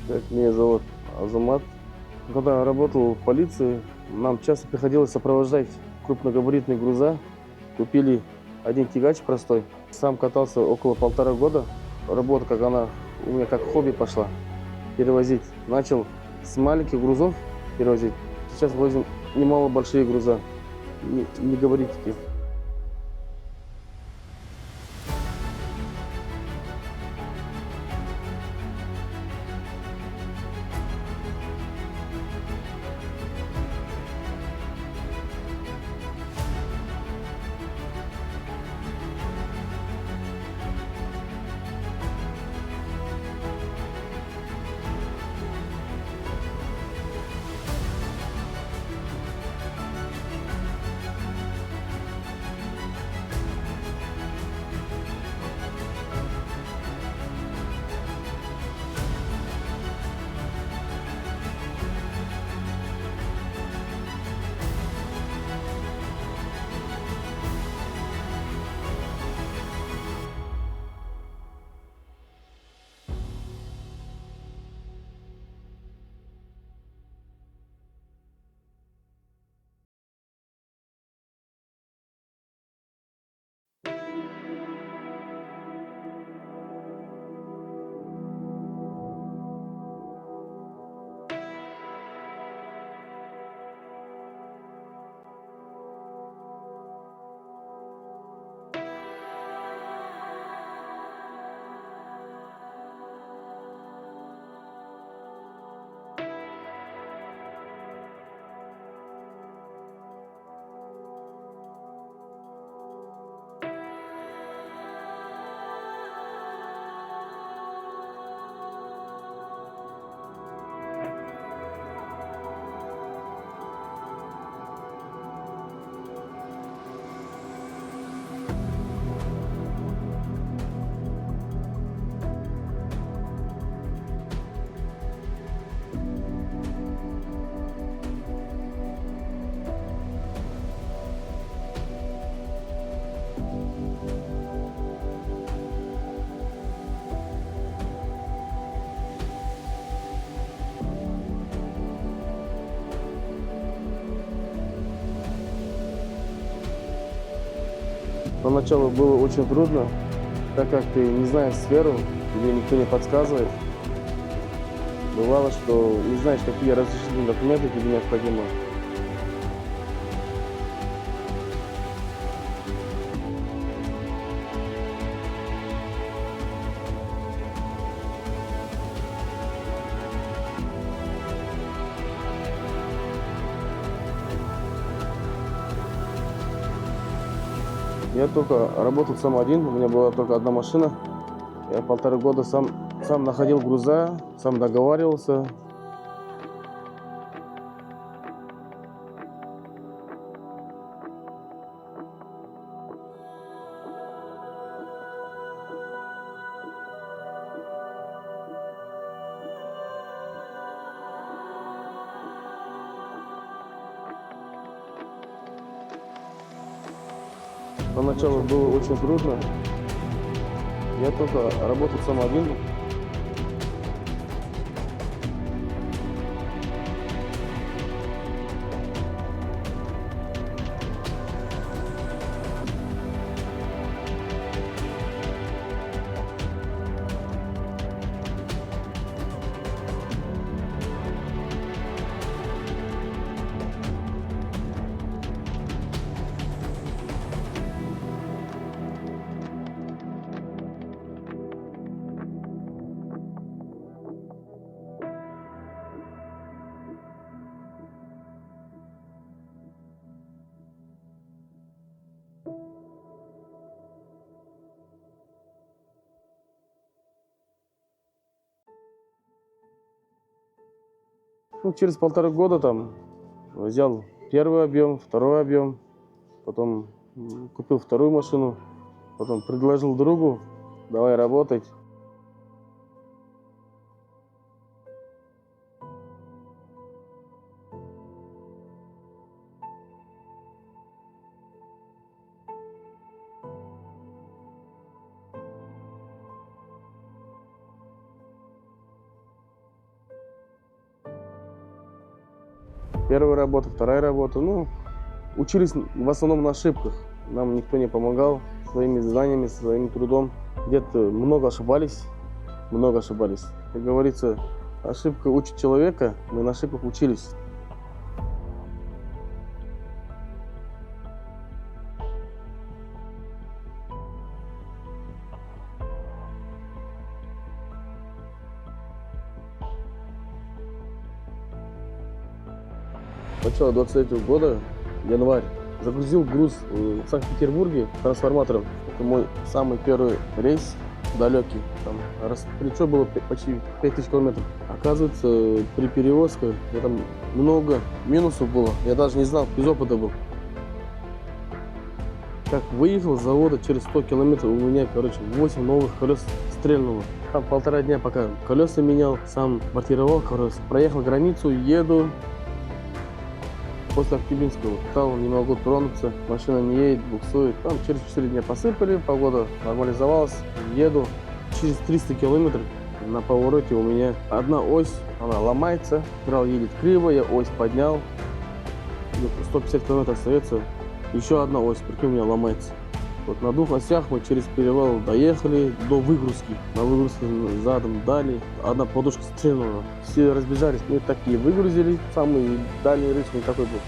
Так, меня зовут Азамат. Когда я работал в полиции, нам часто приходилось сопровождать крупногабаритные груза. Купили один тягач простой. Сам катался около 1,5 года. Работа, как она у меня как хобби пошла. Перевозить. Начал с маленьких грузов перевозить. Сейчас возим немало большие груза. Не габаритики. Поначалу было очень трудно, так как ты не знаешь сферу, тебе никто не подсказывает. Бывало, что не знаешь, какие разрешительные документы тебе необходимы. Я только работал сам один, у меня была только одна машина. Я 1,5 года сам находил груза, сам договаривался. Поначалу было очень трудно. Я только работал сам один. Ну, через 1,5 года там взял первый объем, второй объем, потом купил вторую машину, потом предложил другу, давай работать. Первая работа, вторая работа. Ну, учились в основном на ошибках. Нам никто не помогал своими знаниями, своим трудом. Где-то много ошибались. Как говорится, ошибка учит человека, мы на ошибках учились. Начало 23 года, январь, загрузил груз в Санкт-Петербурге трансформатором. Это мой самый первый рейс, далекий. Там прилет было почти 5000 километров. Оказывается, при перевозке там много минусов было. Я даже не знал, без опыта был. Как выехал с завода через 100 километров, у меня, 8 новых колес стрельнуло. Там 1,5 дня, пока колеса менял, сам бортировал колеса. Проехал границу, еду. После Актюбинского стал, не могу тронуться, машина не едет, буксует. Там через 4 дня посыпали, погода нормализовалась, еду. Через 300 километров на повороте у меня одна ось, она ломается, трал едет криво, я ось поднял. 150 километров остается, еще одна ось, прикинь, у меня ломается. Вот на 2 осях мы через перевал доехали до выгрузки. На выгрузке задом дали, одна подушка стрельнула. Все разбежались, мы такие выгрузили, самый дальний рейс не такой был.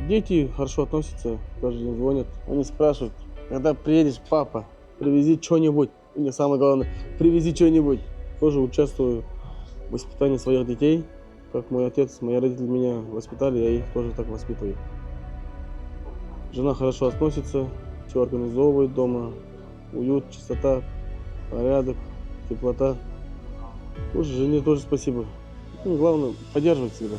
Дети хорошо относятся, каждый день звонят. Они спрашивают, когда приедешь, папа, привези что-нибудь. Или самое главное, привези что-нибудь. Тоже участвую в воспитании своих детей. Как мой отец, мои родители меня воспитали, я их тоже так воспитываю. Жена хорошо относится, все организовывает дома. Уют, чистота, порядок, теплота. Тоже жене тоже спасибо. Ну, главное, поддерживать всегда.